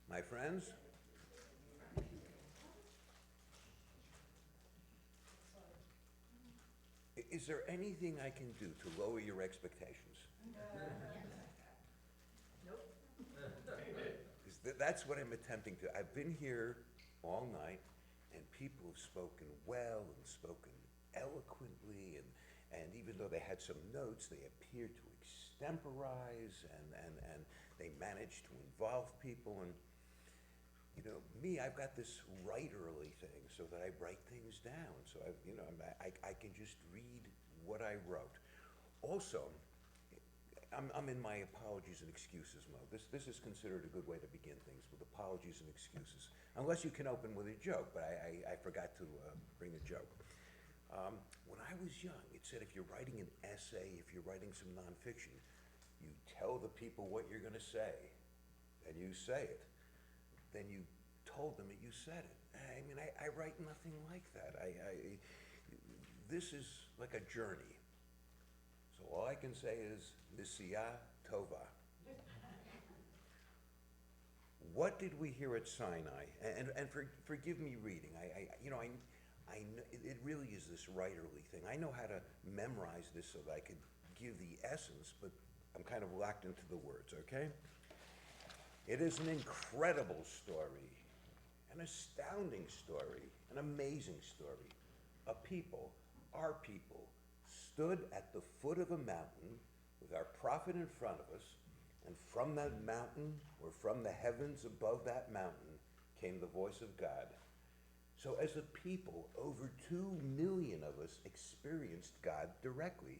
My friends, is there anything I can do to lower your expectations? That's what I'm attempting to. I've been here all night, and people have spoken well and spoken eloquently, and even though they had some notes, they appeared to extemporize, and they managed to involve people. And you know, me, I've got this write early thing so that I write things down. So I can just read what I wrote. Also, I'm in my apologies and excuses mode. This is considered a good way to begin things, with apologies and excuses. Unless you can open with a joke, but I forgot to bring a joke. When I was young, it said if you're writing an essay, if you're writing some nonfiction, you tell the people what you're going to say, and you say it. Then you told them that you said it. I mean, I write nothing like that. This is like a journey. So all I can say is, Nisiya Tova. What did we hear at Sinai? And forgive me reading. I know it really is this writerly thing. I know how to memorize this so that I could give the essence, but I'm kind of locked into the words, okay? It is an incredible story, an astounding story, an amazing story. A people, our people, stood at the foot of a mountain with our prophet in front of us, and from that mountain, or from the heavens above that mountain, came the voice of God. So as a people, over 2 million of us experienced God directly.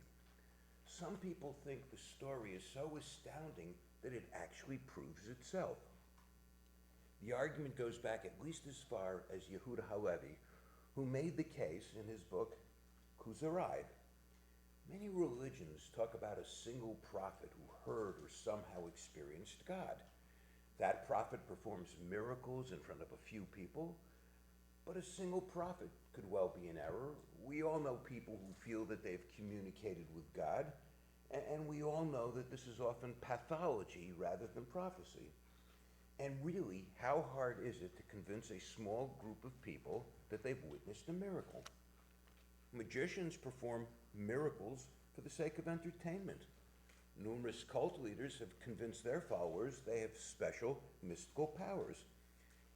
Some people think the story is so astounding that it actually proves itself. The argument goes back at least as far as Yehuda Halevi, who made the case in his book, Kuzarai. Many religions talk about a single prophet who heard or somehow experienced God. That prophet performs miracles in front of a few people, but a single prophet could well be in error. We all know people who feel that they've communicated with God, and we all know that this is often pathology rather than prophecy. And really, how hard is it to convince a small group of people that they've witnessed a miracle? Magicians perform miracles for the sake of entertainment. Numerous cult leaders have convinced their followers they have special mystical powers.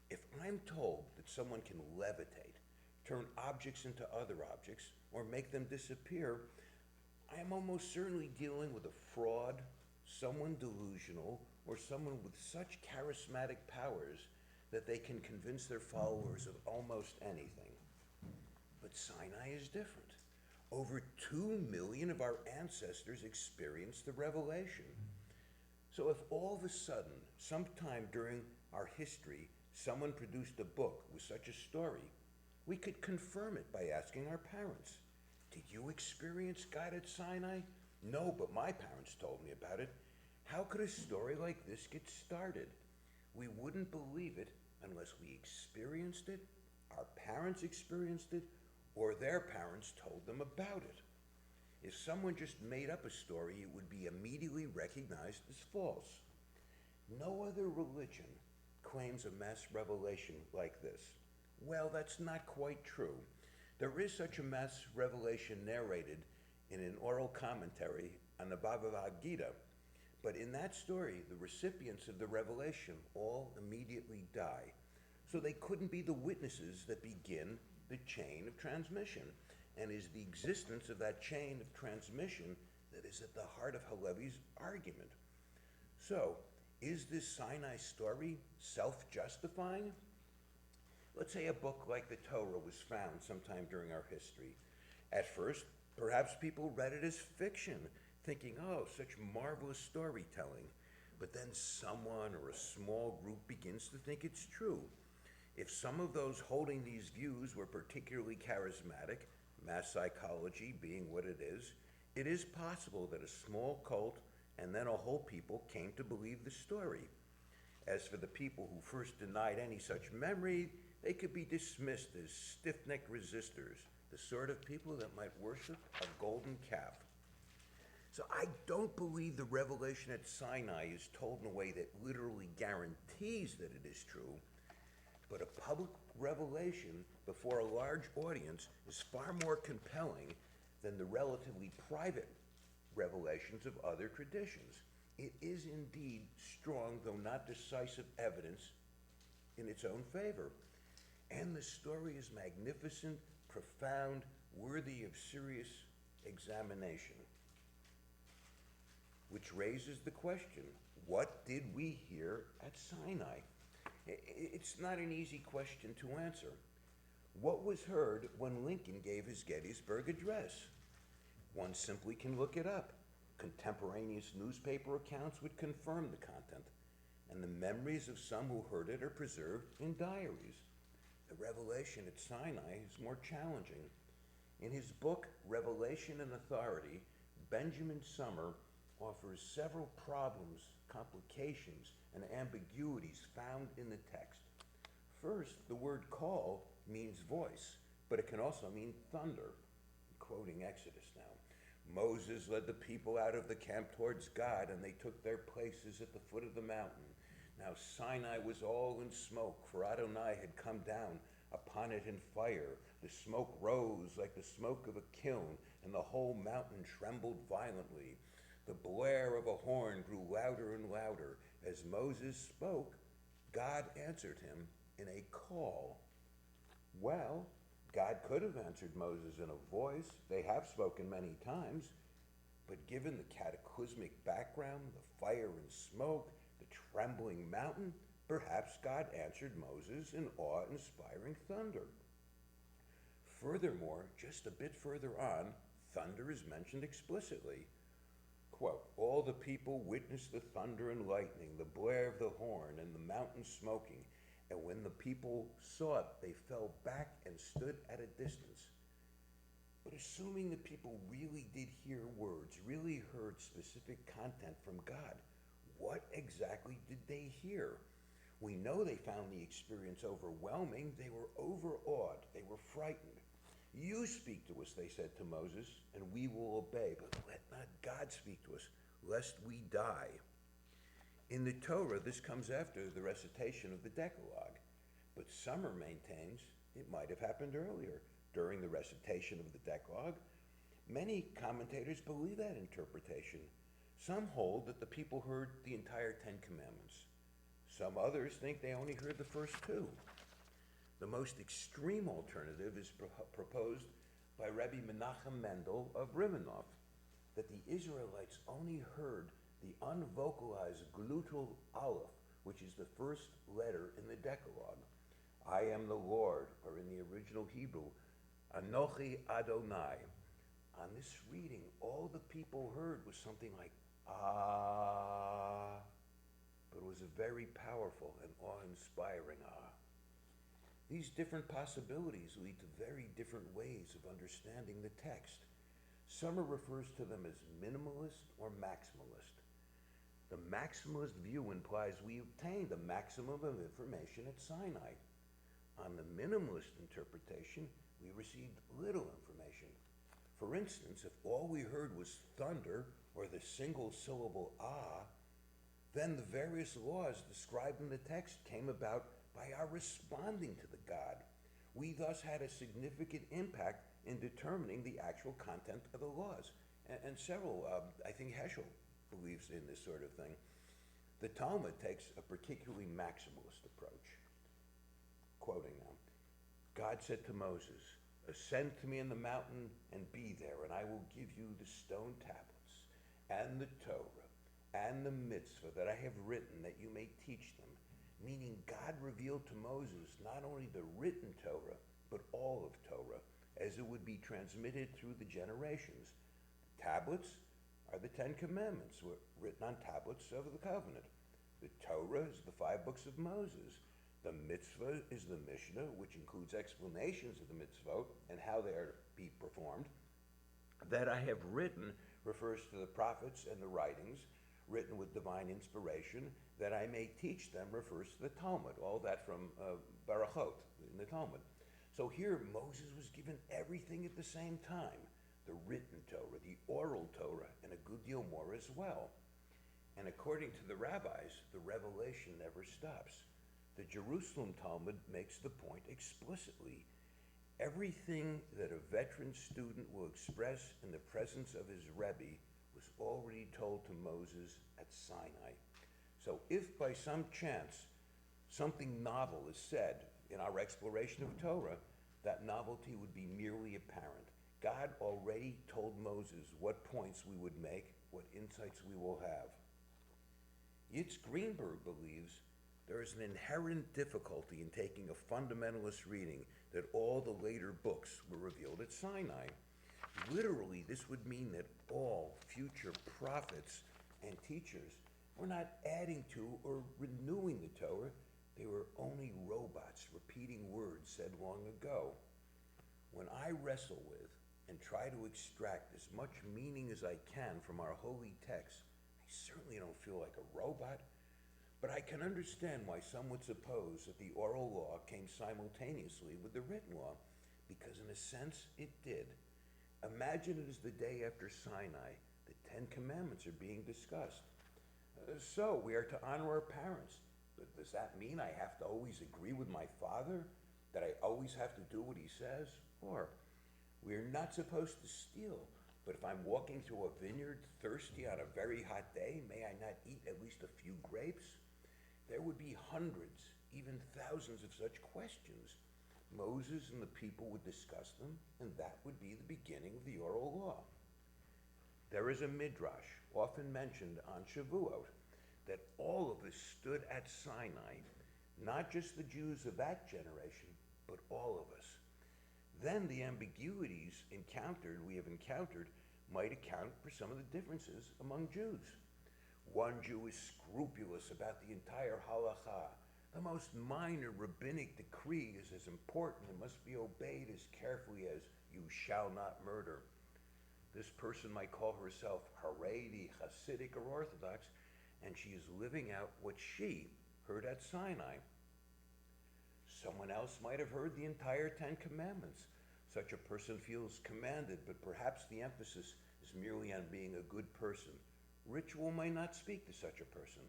If I'm told that someone can levitate, turn objects into other objects, or make them disappear, I am almost certainly dealing with a fraud, someone delusional, or someone with such charismatic powers that they can convince their followers of almost anything. But Sinai is different. Over 2 million of our ancestors experienced the revelation. So if all of a sudden, sometime during our history, someone produced a book with such a story, we could confirm it by asking our parents, did you experience God at Sinai? No, but my parents told me about it. How could a story like this get started? We wouldn't believe it unless we experienced it, our parents experienced it, or their parents told them about it. If someone just made up a story, it would be immediately recognized as false. No other religion claims a mass revelation like this. Well, that's not quite true. There is such a mass revelation narrated in an oral commentary on the Bhagavad Gita, but in that story, the recipients of the revelation all immediately die. So they couldn't be the witnesses that begin the chain of transmission, and is the existence of that chain of transmission that is at the heart of Halevi's argument. So, is this Sinai story self-justifying? Let's say a book like the Torah was found sometime during our history. At first, perhaps people read it as fiction, thinking, oh, such marvelous storytelling. But then someone or a small group begins to think it's true. If some of those holding these views were particularly charismatic, mass psychology being what it is possible that a small cult and then a whole people came to believe the story. As for the people who first denied any such memory, they could be dismissed as stiff-necked resistors, the sort of people that might worship a golden calf. So I don't believe the revelation at Sinai is told in a way that literally guarantees that it is true, but a public revelation before a large audience is far more compelling than the relatively private revelations of other traditions. It is indeed strong, though not decisive, evidence in its own favor. And the story is magnificent, profound, worthy of serious examination. Which raises the question, what did we hear at Sinai? It's not an easy question to answer. What was heard when Lincoln gave his Gettysburg Address? One simply can look it up. Contemporaneous newspaper accounts would confirm the content, and the memories of some who heard it are preserved in diaries. The revelation at Sinai is more challenging. In his book, Revelation and Authority, Benjamin Sommer offers several problems, complications, and ambiguities found in the text. First, the word call means voice, but it can also mean thunder. I'm quoting Exodus now. Moses led the people out of the camp towards God, and they took their places at the foot of the mountain. Now Sinai was all in smoke, for Adonai had come down upon it in fire. The smoke rose like the smoke of a kiln, and the whole mountain trembled violently. The blare of a horn grew louder and louder. As Moses spoke, God answered him in a call. Well, God could have answered Moses in a voice. They have spoken many times. But given the cataclysmic background, the fire and smoke, the trembling mountain, perhaps God answered Moses in awe-inspiring thunder. Furthermore, just a bit further on, thunder is mentioned explicitly. Quote, all the people witnessed the thunder and lightning, the blare of the horn, and the mountain smoking. And when the people saw it, they fell back and stood at a distance. But assuming the people really did hear words, really heard specific content from God, what exactly did they hear? We know they found the experience overwhelming. They were overawed. They were frightened. You speak to us, they said to Moses, and we will obey, but let not God speak to us, lest we die. In the Torah, this comes after the recitation of the Decalogue, but Sommer maintains it might have happened earlier, during the recitation of the Decalogue. Many commentators believe that interpretation. Some hold that the people heard the entire Ten Commandments. Some others think they only heard the first two. The most extreme alternative is proposed by Rabbi Menachem Mendel of Rimanov, that the Israelites only heard the unvocalized glutal aleph, which is the first letter in the Decalogue. I am the Lord, or in the original Hebrew, Anochi Adonai. On this reading, all the people heard was something like, ah, but it was a very powerful and awe-inspiring ah. These different possibilities lead to very different ways of understanding the text. Sommer refers to them as minimalist or maximalist. The maximalist view implies we obtained the maximum of information at Sinai. On the minimalist interpretation, we received little information. For instance, if all we heard was thunder or the single syllable ah, then the various laws described in the text came about by our responding to the God. We thus had a significant impact in determining the actual content of the laws. And several, I think Heschel believes in this sort of thing. The Talmud takes a particularly maximalist approach. Quoting now, God said to Moses, ascend to me in the mountain and be there, and I will give you the stone tablets and the Torah and the mitzvah that I have written that you may teach them. Meaning God revealed to Moses not only the written Torah, but all of Torah, as it would be transmitted through the generations. The tablets are the Ten Commandments, written on tablets of the covenant. The Torah is the 5 books of Moses. The mitzvah is the Mishnah, which includes explanations of the mitzvot and how they are to be performed. That I have written refers to the prophets and the writings, written with divine inspiration. That I may teach them refers to the Talmud, all that from Barachot in the Talmud. So here Moses was given everything at the same time, the written Torah, the oral Torah, and a good deal more as well. And according to the rabbis, the revelation never stops. The Jerusalem Talmud makes the point explicitly. Everything that a veteran student will express in the presence of his Rebbe was already told to Moses at Sinai. So if by some chance something novel is said in our exploration of Torah, that novelty would be merely apparent. God already told Moses what points we would make, what insights we will have. Yitz Greenberg believes there is an inherent difficulty in taking a fundamentalist reading that all the later books were revealed at Sinai. Literally, this would mean that all future prophets and teachers were not adding to or renewing the Torah. They were only robots repeating words said long ago. When I wrestle with and try to extract as much meaning as I can from our holy texts, I certainly don't feel like a robot, but I can understand why some would suppose that the oral law came simultaneously with the written law, because in a sense it did. Imagine it is the day after Sinai. The Ten Commandments are being discussed. So we are to honor our parents. But does that mean I have to always agree with my father? That I always have to do what he says? Or we're not supposed to steal, but if I'm walking through a vineyard thirsty on a very hot day, may I not eat at least a few grapes? There would be hundreds, even thousands of such questions. Moses and the people would discuss them, and that would be the beginning of the oral law. There is a midrash, often mentioned on Shavuot, that all of us stood at Sinai, not just the Jews of that generation, but all of us. Then the ambiguities we have encountered might account for some of the differences among Jews. One Jew is scrupulous about the entire halakha. The most minor rabbinic decree is as important and must be obeyed as carefully as you shall not murder. This person might call herself Haredi, Hasidic, or Orthodox, and she is living out what she heard at Sinai. Someone else might have heard the entire Ten Commandments. Such a person feels commanded, but perhaps the emphasis is merely on being a good person. Ritual may not speak to such a person.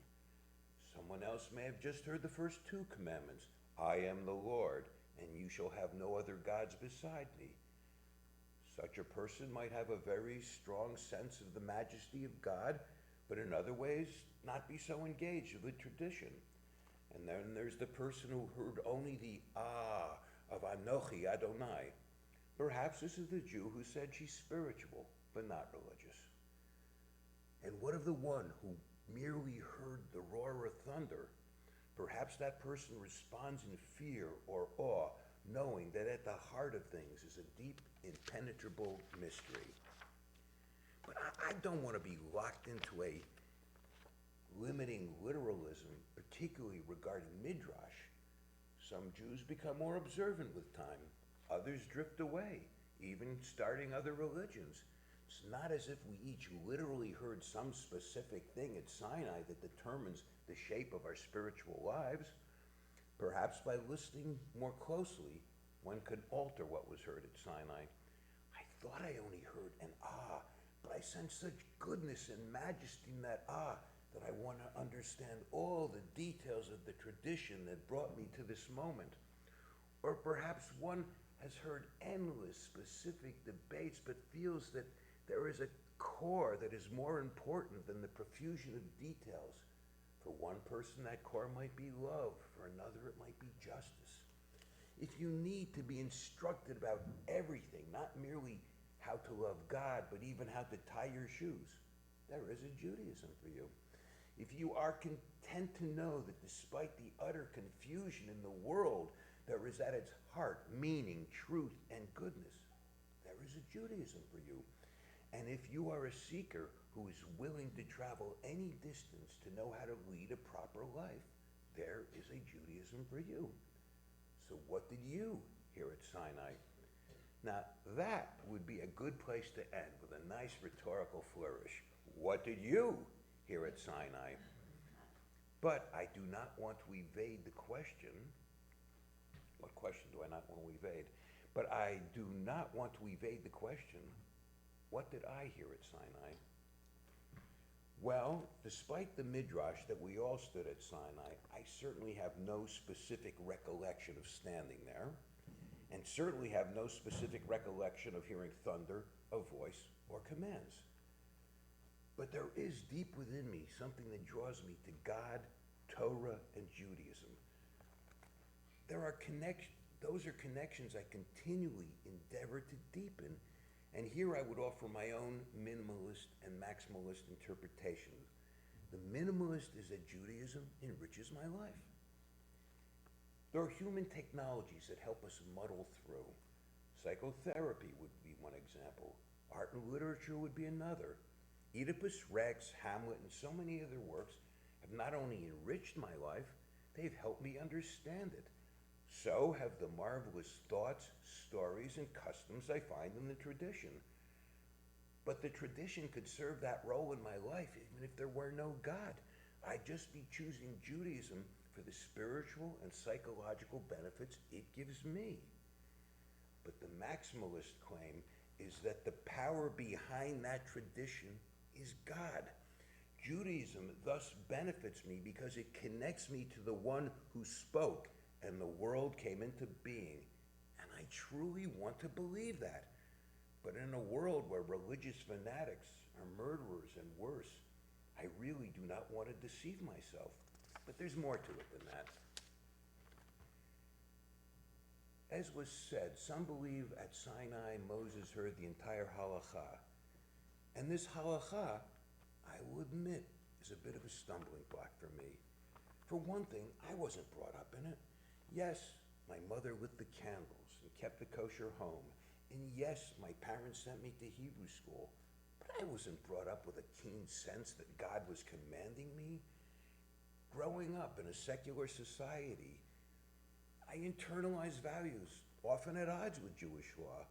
Someone else may have just heard the first two commandments. I am the Lord, and you shall have no other gods beside me. Such a person might have a very strong sense of the majesty of God, but in other ways not be so engaged with the tradition. And then there's the person who heard only the of Anochi Adonai. Perhaps this is the Jew who said she's spiritual, but not religious. And what of the one who merely heard the roar of thunder? Perhaps that person responds in fear or awe, knowing that at the heart of things is a deep, impenetrable mystery. But I don't want to be locked into a limiting literalism, particularly regarding Midrash. Some Jews become more observant with time. Others drift away, even starting other religions. It's not as if we each literally heard some specific thing at Sinai that determines the shape of our spiritual lives. Perhaps by listening more closely, one could alter what was heard at Sinai. I thought I only heard an but I sense such goodness and majesty in that that I want to understand all the details of the tradition that brought me to this moment. Or perhaps one has heard endless specific debates, but feels that there is a core that is more important than the profusion of details. For one person, that core might be love. For another, it might be justice. If you need to be instructed about everything, not merely how to love God, but even how to tie your shoes, there is a Judaism for you. If you are content to know that despite the utter confusion in the world, there is at its heart meaning, truth, and goodness, there is a Judaism for you. And if you are a seeker who is willing to travel any distance to know how to lead a proper life, there is a Judaism for you. So what did you hear at Sinai? Now, that would be a good place to end with a nice rhetorical flourish. What did you hear at Sinai? But I do not want to evade the question. What question do I not want to evade? But I do not want to evade the question, what did I hear at Sinai? Well, despite the midrash that we all stood at Sinai, I certainly have no specific recollection of standing there, and certainly have no specific recollection of hearing thunder, a voice, or commands. But there is deep within me something that draws me to God, Torah, and Judaism. Those are connections I continually endeavor to deepen, and here I would offer my own minimalist and maximalist interpretation. The minimalist is that Judaism enriches my life. There are human technologies that help us muddle through. Psychotherapy would be one example. Art and literature would be another. Oedipus Rex, Hamlet, and so many other works have not only enriched my life, they've helped me understand it. So have the marvelous thoughts, stories, and customs I find in the tradition. But the tradition could serve that role in my life even if there were no God. I'd just be choosing Judaism for the spiritual and psychological benefits it gives me. But the maximalist claim is that the power behind that tradition is God. Judaism thus benefits me because it connects me to the one who spoke and the world came into being. And I truly want to believe that. But in a world where religious fanatics are murderers and worse, I really do not want to deceive myself. But there's more to it than that. As was said, some believe at Sinai Moses heard the entire halakha. And this halakha, I will admit, is a bit of a stumbling block for me. For one thing, I wasn't brought up in it. Yes, my mother lit the candles and kept the kosher home. And yes, my parents sent me to Hebrew school. But I wasn't brought up with a keen sense that God was commanding me. Growing up in a secular society, I internalized values, often at odds with Jewish law.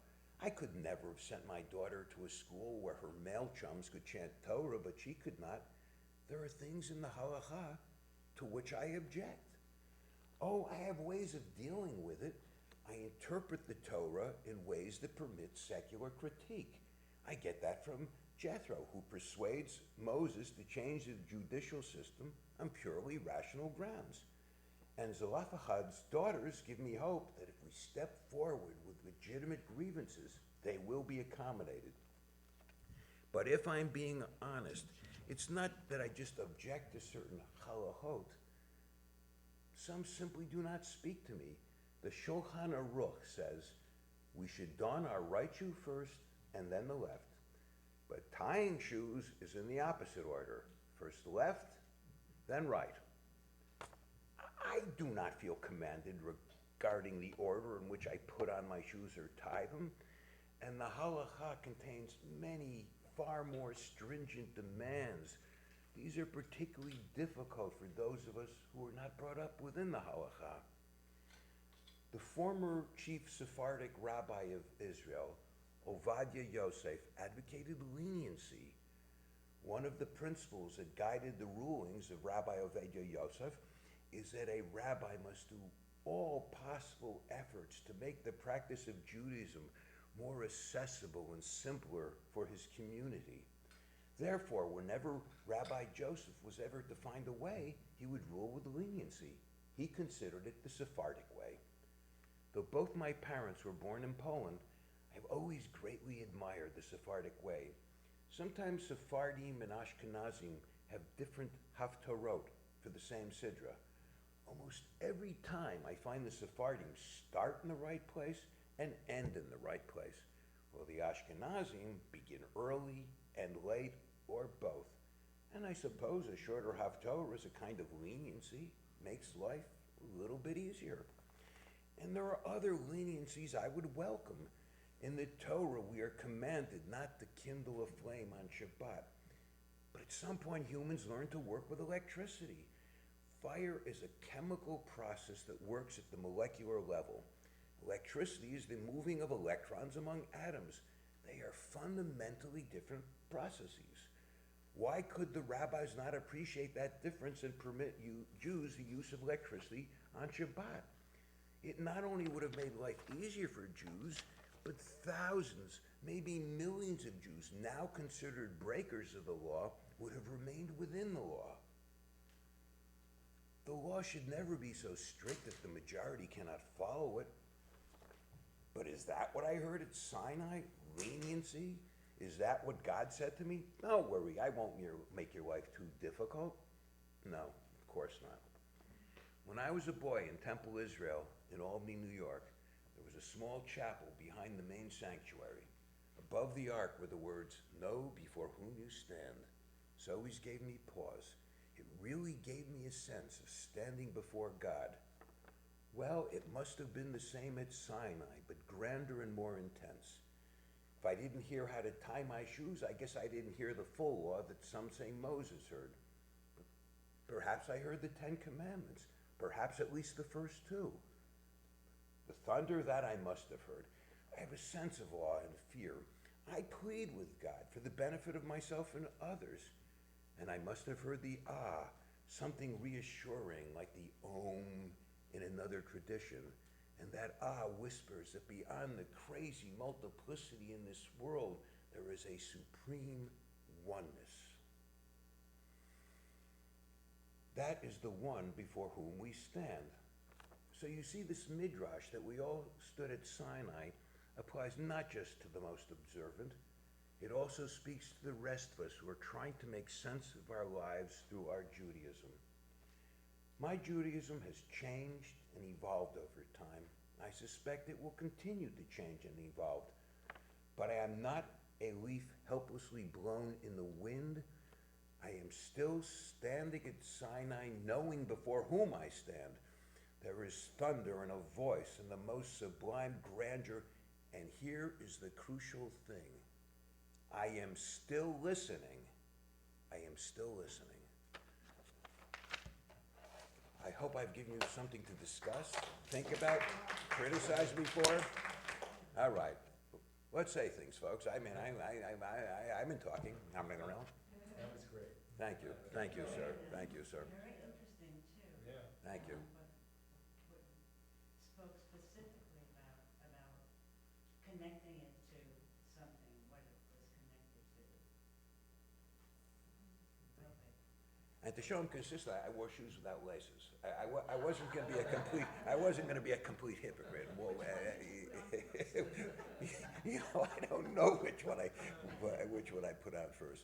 I could never have sent my daughter to a school where her male chums could chant Torah, but she could not. There are things in the halakha to which I object. Oh, I have ways of dealing with it. I interpret the Torah in ways that permit secular critique. I get that from Jethro, who persuades Moses to change the judicial system on purely rational grounds. And Zelophehad's daughters give me hope that if we step forward with legitimate grievances, they will be accommodated. But if I'm being honest, it's not that I just object to certain halachot. Some simply do not speak to me. The Shulchan Aruch says we should don our right shoe first and then the left. But tying shoes is in the opposite order. First left, then right. I do not feel commanded regarding the order in which I put on my shoes or tie them. And the halakha contains many far more stringent demands. These are particularly difficult for those of us who are not brought up within the halakha. The former chief Sephardic rabbi of Israel, Ovadia Yosef, advocated leniency. One of the principles that guided the rulings of Rabbi Ovadia Yosef is that a rabbi must do all possible efforts to make the practice of Judaism more accessible and simpler for his community. Therefore, whenever Rabbi Joseph was ever to find a way, he would rule with leniency. He considered it the Sephardic way. Though both my parents were born in Poland, I've always greatly admired the Sephardic way. Sometimes Sephardim and Ashkenazim have different haftorot for the same sidra. Almost every time I find the Sephardim start in the right place and end in the right place, while the Ashkenazim begin early and late, or both. And I suppose a shorter haftorah is a kind of leniency, makes life a little bit easier. And there are other leniencies I would welcome. In the Torah, we are commanded not to kindle a flame on Shabbat. But at some point, humans learn to work with electricity. Fire is a chemical process that works at the molecular level. Electricity is the moving of electrons among atoms. They are fundamentally different processes. Why could the rabbis not appreciate that difference and permit Jews the use of electricity on Shabbat? It not only would have made life easier for Jews, But thousands, maybe millions of Jews, now considered breakers of the law, would have remained within the law. The law should never be so strict that the majority cannot follow it. But is that what I heard at Sinai? Leniency? Is that what God said to me? Don't worry, I won't make your life too difficult. No, of course not. When I was a boy in Temple, Israel, in Albany, New York, there was a small chapel behind the main sanctuary. Above the ark were the words, "Know before whom you stand." This always gave me pause. It really gave me a sense of standing before God. Well, it must have been the same at Sinai, but grander and more intense. If I didn't hear how to tie my shoes, I guess I didn't hear the full law that some say Moses heard. But perhaps I heard the 10 Commandments, perhaps at least the first two. The thunder, that I must have heard. I have a sense of awe and fear. I plead with God for the benefit of myself and others. And I must have heard the ah, something reassuring like the om in another tradition. And that ah whispers that beyond the crazy multiplicity in this world, there is a supreme oneness. That is the one before whom we stand. So you see, this midrash that we all stood at Sinai applies not just to the most observant, it also speaks to the rest of us who are trying to make sense of our lives through our Judaism. My Judaism has changed and evolved over time. I suspect it will continue to change and evolve. But I am not a leaf helplessly blown in the wind. I am still standing at Sinai, knowing before whom I stand. There is thunder and a voice and the most sublime grandeur, and here is the crucial thing. I am still listening. I am still listening. I hope I've given you something to discuss, think about, criticize me for. All right, let's say things, folks. I mean, I've been talking. I'm been around. That was great. Thank you, sir. Thank you, sir. Very interesting too. Yeah. Thank you. What spoke specifically about connecting it to something, what it was connected to. Okay. And to show I'm consistent, I wore shoes without laces. I wasn't going to be a complete hypocrite. Well, you know, I don't know which one I put on first.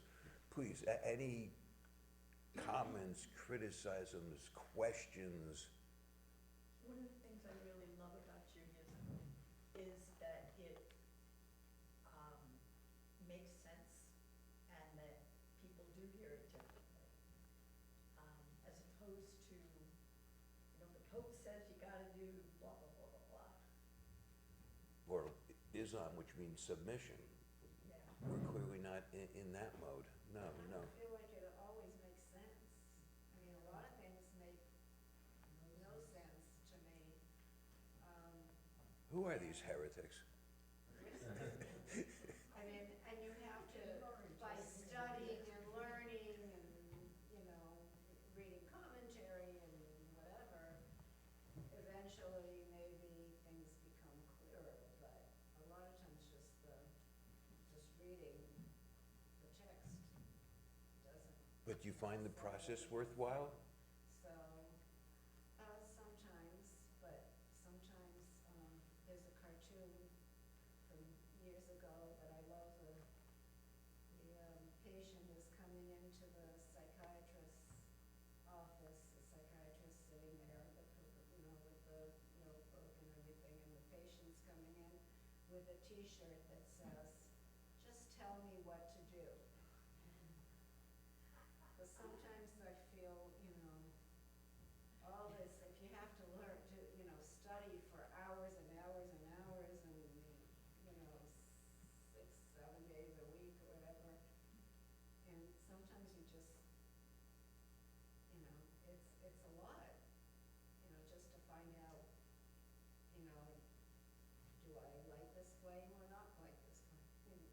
Please, any comments, criticisms, questions? One of the things I really love about Judaism is that it makes sense and that people do hear it differently. As opposed to, the Pope says you gotta do blah, blah, blah, blah, blah. Or Islam, which means submission. Yeah. We're clearly not in that mode. No. I feel like it always makes sense. I mean, a lot of things make no sense to me. Who are these heretics? I mean, and you have to, by studying and learning and, reading commentary and whatever, eventually maybe things become clearer, but a lot of times just reading the text doesn't. But you find the process worthwhile? So, sometimes, but sometimes, there's a cartoon from years ago that I love. The patient is coming into the psychiatrist's office, the psychiatrist sitting there, with the notebook and everything, and the patient's coming in with a T-shirt that says, "Just tell me what to do." But sometimes I feel, all this, if you have to learn to, study for hours and hours and hours and, 6, 7 days a week or whatever, and sometimes you just, it's a lot, just to find out, do I like this flame or not like this flame?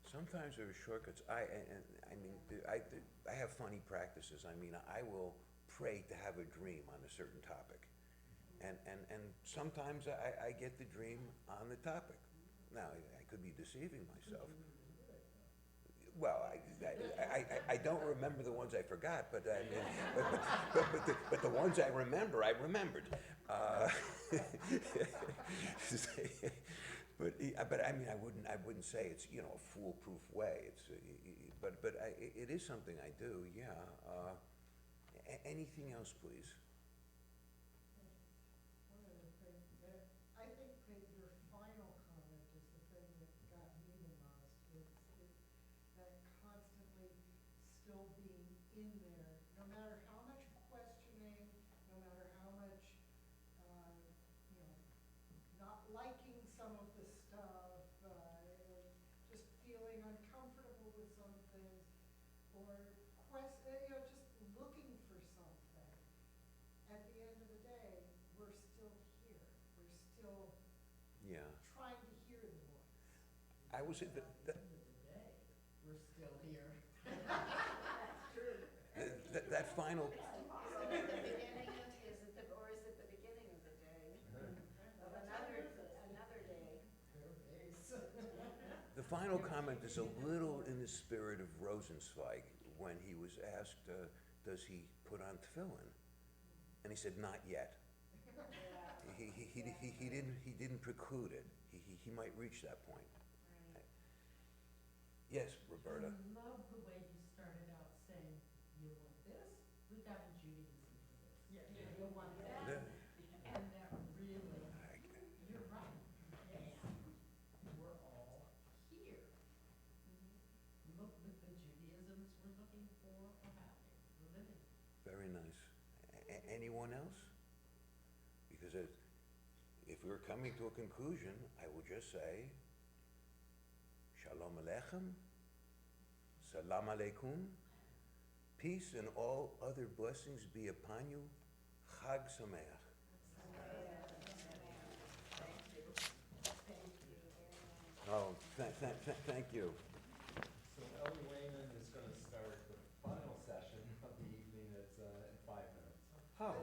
Sometimes there are shortcuts. I have funny practices. I mean, I will pray to have a dream on a certain topic. And sometimes I get the dream on the topic. Now, I could be deceiving myself. Well, I don't remember the ones I forgot, but I mean, but the ones I remember, I remembered. But I mean, I wouldn't say it's, you know, a foolproof way. It's, it is something I do, yeah. Anything else, please? One other thing, that I think that your final comment is the thing that got me the most, is that constantly still being in there, no matter how much questioning, no matter how much, you know, not liking some of the stuff, just feeling uncomfortable with some things, or you know, just looking for something. At the end of the day, we're still here. We're still Yeah. trying to hear the voice. I was, At the end of the day, we're still here. that final, Is it the beginning of, or is it the beginning of the day? Of another day? the final comment is a little in the spirit of Rosenzweig when he was asked, does he put on tefillin? And he said, not yet. He didn't preclude it. He might reach that point. Right. Yes, Roberta. I love the way you started out saying, you want this? We got a Judaism for this. Yeah. You want that? Yeah. And that really, you're right. Yes. We're all here. Look with the Judaisms we're looking for or having, living. Very nice. Anyone else? Because if we're coming to a conclusion, I will just say, Shalom Aleichem, Salam Aleikum, peace and all other blessings be upon you, Chag Sameach. Oh, thank you. So Ellie Wayman is going to start the final session of the evening at 5 minutes. Oh,